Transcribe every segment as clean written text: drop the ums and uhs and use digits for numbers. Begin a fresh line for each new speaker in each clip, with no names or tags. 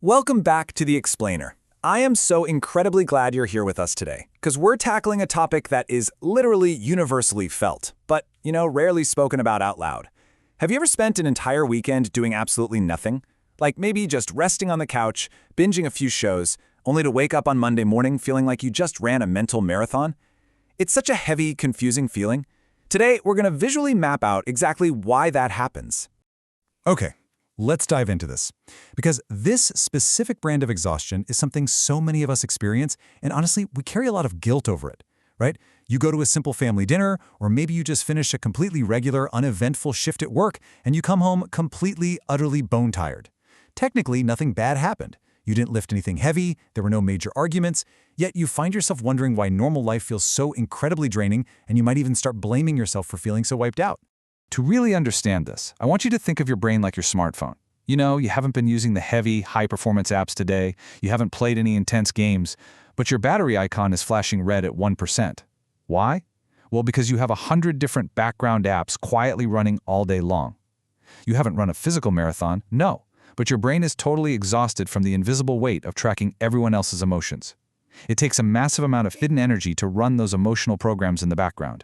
Welcome back to The Explainer. I am so incredibly glad you're here with us today, because we're tackling a topic that is literally universally felt, but, rarely spoken about out loud. Have you ever spent an entire weekend doing absolutely nothing? Like maybe just resting on the couch, binging a few shows, only to wake up on Monday morning feeling like you just ran a mental marathon? It's such a heavy, confusing feeling. Today, we're going to visually map out exactly why that happens.
Okay, let's dive into this. Because this specific brand of exhaustion is something so many of us experience, and honestly, we carry a lot of guilt over it, right? You go to a simple family dinner, or maybe you just finish a completely regular, uneventful shift at work, and you come home completely, utterly bone-tired. Technically, nothing bad happened. You didn't lift anything heavy, there were no major arguments, yet you find yourself wondering why normal life feels so incredibly draining, and you might even start blaming yourself for feeling so wiped out. To really understand this, I want you to think of your brain like your smartphone. You haven't been using the heavy, high-performance apps today, you haven't played any intense games, but your battery icon is flashing red at 1%. Why? Well, because you have 100 different background apps quietly running all day long. You haven't run a physical marathon, no, but your brain is totally exhausted from the invisible weight of tracking everyone else's emotions. It takes a massive amount of hidden energy to run those emotional programs in the background.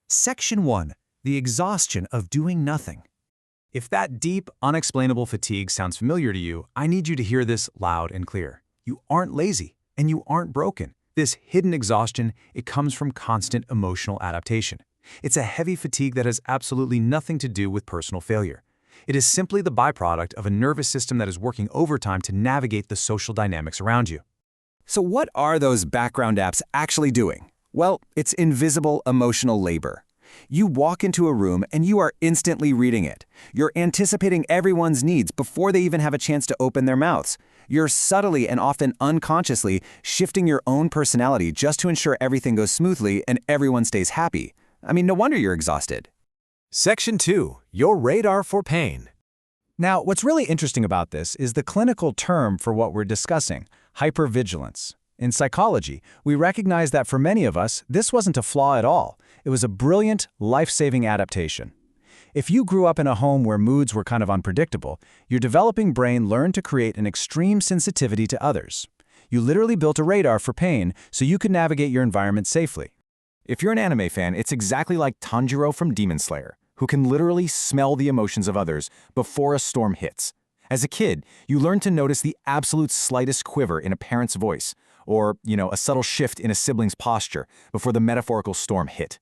Section 1. The exhaustion of doing nothing. If that deep, unexplainable fatigue sounds familiar to you, I need you to hear this loud and clear. You aren't lazy, and you aren't broken. This hidden exhaustion, it comes from constant emotional adaptation. It's a heavy fatigue that has absolutely nothing to do with personal failure. It is simply the byproduct of a nervous system that is working overtime to navigate the social dynamics around you. So what are those background apps actually doing? Well, it's invisible emotional labor. You walk into a room and you are instantly reading it. You're anticipating everyone's needs before they even have a chance to open their mouths. You're subtly and often unconsciously shifting your own personality just to ensure everything goes smoothly and everyone stays happy. No wonder you're exhausted.
Section 2. Your radar for pain.
Now, what's really interesting about this is the clinical term for what we're discussing, hypervigilance. In psychology, we recognize that for many of us, this wasn't a flaw at all. It was a brilliant, life-saving adaptation. If you grew up in a home where moods were kind of unpredictable, your developing brain learned to create an extreme sensitivity to others. You literally built a radar for pain so you could navigate your environment safely. If you're an anime fan, it's exactly like Tanjiro from Demon Slayer, who can literally smell the emotions of others before a storm hits. As a kid, you learn to notice the absolute slightest quiver in a parent's voice, or, a subtle shift in a sibling's posture before the metaphorical storm hit.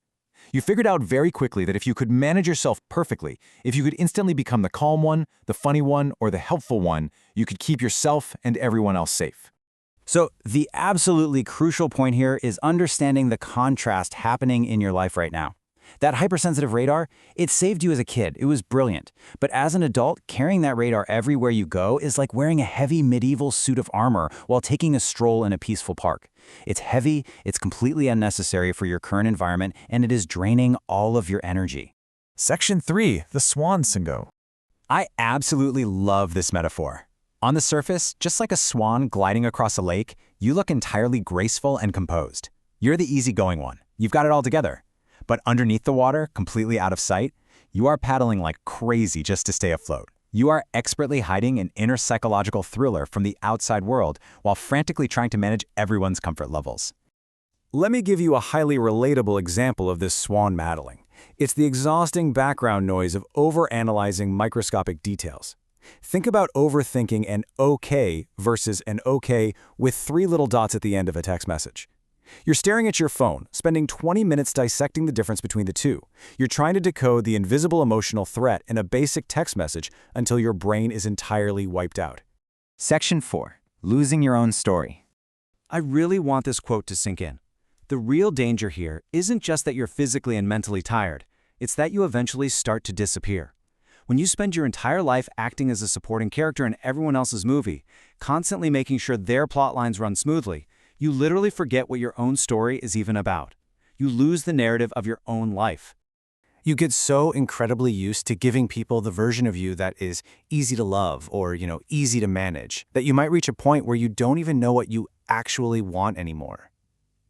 You figured out very quickly that if you could manage yourself perfectly, if you could instantly become the calm one, the funny one, or the helpful one, you could keep yourself and everyone else safe. So the absolutely crucial point here is understanding the contrast happening in your life right now. That hypersensitive radar, it saved you as a kid. It was brilliant. But as an adult, carrying that radar everywhere you go is like wearing a heavy medieval suit of armor while taking a stroll in a peaceful park. It's heavy, it's completely unnecessary for your current environment, and it is draining all of your energy.
Section 3. The swan singo.
I absolutely love this metaphor. On the surface, just like a swan gliding across a lake, you look entirely graceful and composed. You're the easygoing one. You've got it all together. But underneath the water, completely out of sight, you are paddling like crazy just to stay afloat. You are expertly hiding an inner psychological thriller from the outside world while frantically trying to manage everyone's comfort levels. Let me give you a highly relatable example of this swan paddling. It's the exhausting background noise of overanalyzing microscopic details. Think about overthinking an okay versus an okay with 3 little dots at the end of a text message. You're staring at your phone, spending 20 minutes dissecting the difference between the two. You're trying to decode the invisible emotional threat in a basic text message until your brain is entirely wiped out. Section 4. Losing your own story. I really want this quote to sink in. The real danger here isn't just that you're physically and mentally tired. It's that you eventually start to disappear. When you spend your entire life acting as a supporting character in everyone else's movie, constantly making sure their plot lines run smoothly, you literally forget what your own story is even about. You lose the narrative of your own life. You get so incredibly used to giving people the version of you that is easy to love or, easy to manage, that you might reach a point where you don't even know what you actually want anymore.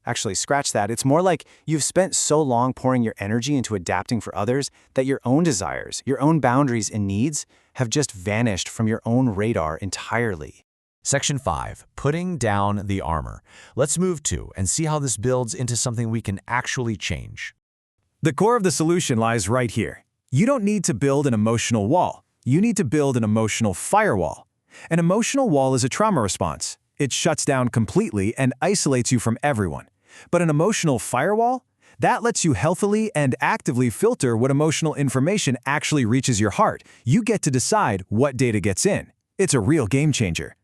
Actually, scratch that. It's more like you've spent so long pouring your energy into adapting for others that your own desires, your own boundaries and needs have just vanished from your own radar entirely.
Section 5. Putting down the armor. Let's move to and see how this builds into something we can actually change.
The core of the solution lies right here. You don't need to build an emotional wall. You need to build an emotional firewall. An emotional wall is a trauma response. It shuts down completely and isolates you from everyone. But an emotional firewall? That lets you healthily and actively filter what emotional information actually reaches your heart. You get to decide what data gets in. It's a real game changer.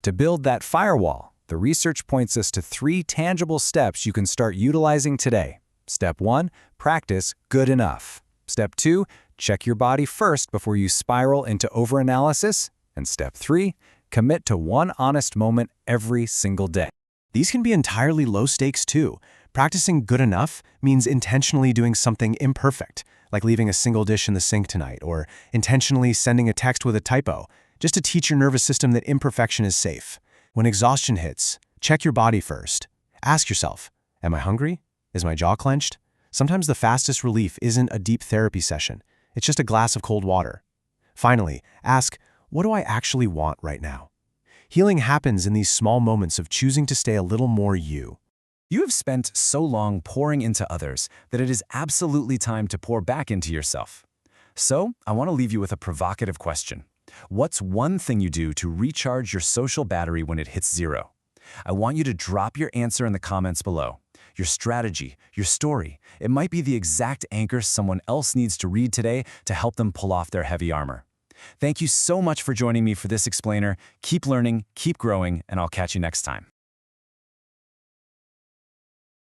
To build that firewall, the research points us to 3 tangible steps you can start utilizing today. Step 1, practice good enough. Step 2, check your body first before you spiral into overanalysis. And step 3, commit to one honest moment every single day.
These can be entirely low stakes too. Practicing good enough means intentionally doing something imperfect, like leaving a single dish in the sink tonight, or intentionally sending a text with a typo, just to teach your nervous system that imperfection is safe. When exhaustion hits, check your body first. Ask yourself, am I hungry? Is my jaw clenched? Sometimes the fastest relief isn't a deep therapy session. It's just a glass of cold water. Finally, ask, what do I actually want right now? Healing happens in these small moments of choosing to stay a little more you.
You have spent so long pouring into others that it is absolutely time to pour back into yourself. So, I want to leave you with a provocative question. What's one thing you do to recharge your social battery when it hits 0? I want you to drop your answer in the comments below. Your strategy, your story, it might be the exact anchor someone else needs to read today to help them pull off their heavy armor. Thank you so much for joining me for this explainer. Keep learning, keep growing, and I'll catch you next time.